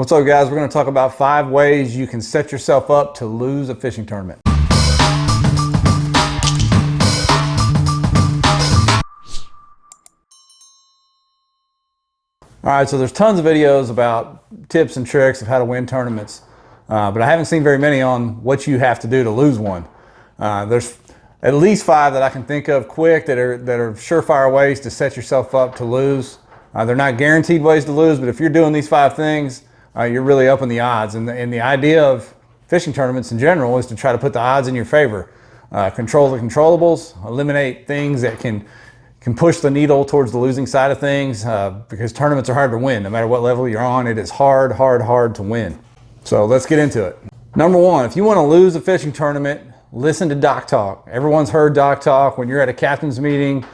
What's up, guys? We're going to talk about 5 ways you can set yourself up to lose a fishing tournament. All right, so there's tons of videos about tips and tricks of how to win tournaments, but I haven't seen very many on what you have to do to lose one. There's at least 5 that I can think of quick that are surefire ways to set yourself up to lose. They're not guaranteed ways to lose, but if you're doing these 5 things, you're really upping the odds. And the idea of fishing tournaments in general is to try to put the odds in your favor. Control the controllables, eliminate things that can push the needle towards the losing side of things, because tournaments are hard to win. No matter what level you're on, it is hard to win. So let's get into it. Number 1, if you want to lose a fishing tournament, listen to dock talk. Everyone's heard dock talk when you're at a captain's meeting.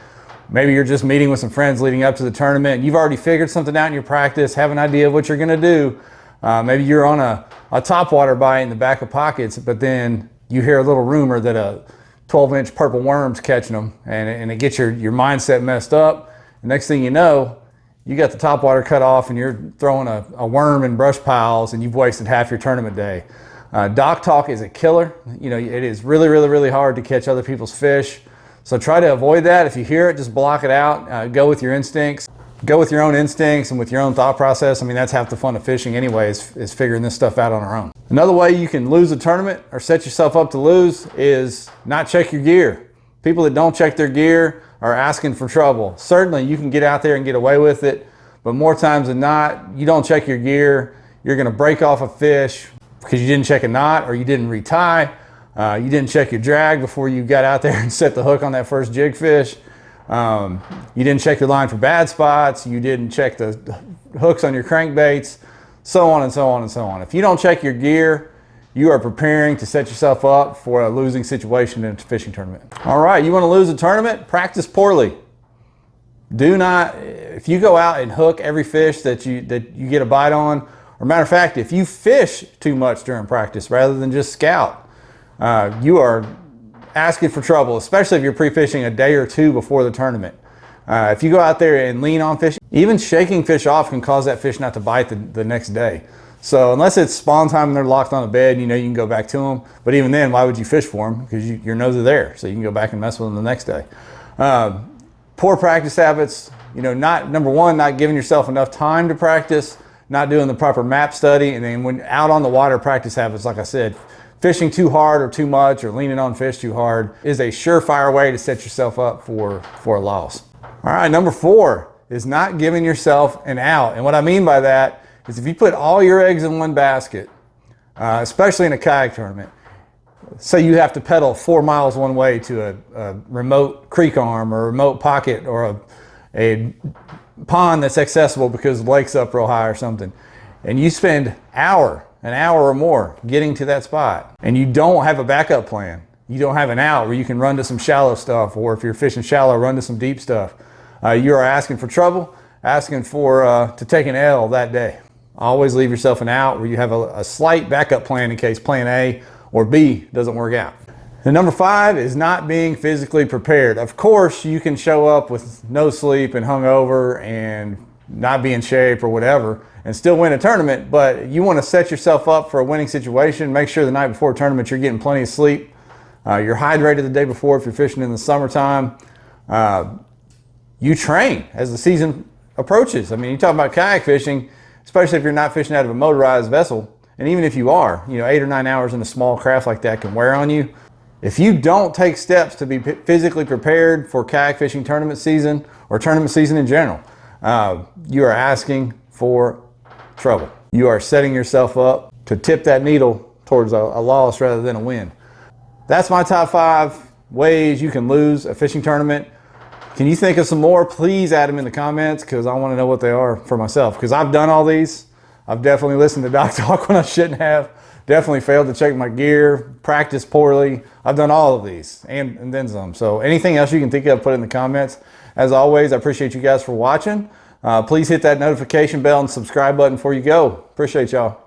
Maybe you're just meeting with some friends leading up to the tournament. You've already figured something out in your practice, have an idea of what you're going to do. Maybe you're on a topwater bite in the back of pockets, but then you hear a little rumor that a 12-inch purple worm's catching them, and it gets your mindset messed up. The next thing you know, you got the topwater cut off and you're throwing a worm in brush piles and you've wasted half your tournament day. Dock talk is a killer. You know, it is really hard to catch other people's fish. So try to avoid that. If you hear it, just block it out. Go with your instincts. Go with your own instincts and with your own thought process. I mean, that's half the fun of fishing anyway, is figuring this stuff out on our own. Another way you can lose a tournament or set yourself up to lose is not check your gear. People that don't check their gear are asking for trouble. Certainly you can get out there and get away with it, but more times than not, you don't check your gear, you're gonna break off a fish because you didn't check a knot or you didn't retie. You didn't check your drag before you got out there and set the hook on that first jig fish. You didn't check your line for bad spots. You didn't check the hooks on your crankbaits, so on and so on and so on. If you don't check your gear, you are preparing to set yourself up for a losing situation in a fishing tournament. All right, you want to lose a tournament? Practice poorly. Do not, if you go out and hook every fish that you get a bite on, or matter of fact, if you fish too much during practice rather than just scout, you are asking for trouble, especially if you're pre-fishing a day or 2 before the tournament. If you go out there and lean on fishing, even shaking fish off can cause that fish not to bite the next day. So unless it's spawn time and they're locked on a bed, you know you can go back to them. But even then, why would you fish for them? Because your nose is there, so you can go back and mess with them the next day. Poor practice habits, you know, number 1, not giving yourself enough time to practice, not doing the proper map study, and then when out on the water, practice habits, like I said, fishing too hard or too much or leaning on fish too hard is a surefire way to set yourself up for a loss. All right, number 4 is not giving yourself an out. And what I mean by that is if you put all your eggs in one basket, especially in a kayak tournament, say you have to pedal 4 miles one way to a remote creek arm or a remote pocket or a pond that's accessible because the lake's up real high or something, and you spend an hour or more getting to that spot, and you don't have a backup plan. You don't have an out where you can run to some shallow stuff, or if you're fishing shallow, run to some deep stuff. You are asking for trouble, asking for to take an L that day. Always leave yourself an out where you have a slight backup plan in case plan A or B doesn't work out. And number 5 is not being physically prepared. Of course, you can show up with no sleep and hungover and not be in shape or whatever and still win a tournament, but you want to set yourself up for a winning situation. Make sure the night before a tournament you're getting plenty of sleep. You're hydrated the day before if you're fishing in the summertime. You train as the season approaches. I mean, you talk about kayak fishing, especially if you're not fishing out of a motorized vessel, and even if you are, you know, 8 or 9 hours in a small craft like that can wear on you. If you don't take steps to be physically prepared for kayak fishing tournament season or tournament season in general, you are asking for trouble. You are setting yourself up to tip that needle towards a loss rather than a win. That's my top 5 ways you can lose a fishing tournament. Can you think of some more? Please add them in the comments because I want to know what they are for myself, because I've done all these. I've definitely listened to dock talk when I shouldn't have. Definitely failed to check my gear, practiced poorly. I've done all of these and then some. So anything else you can think of, put it in the comments. As always, I appreciate you guys for watching. Please hit that notification bell and subscribe button before you go. Appreciate y'all.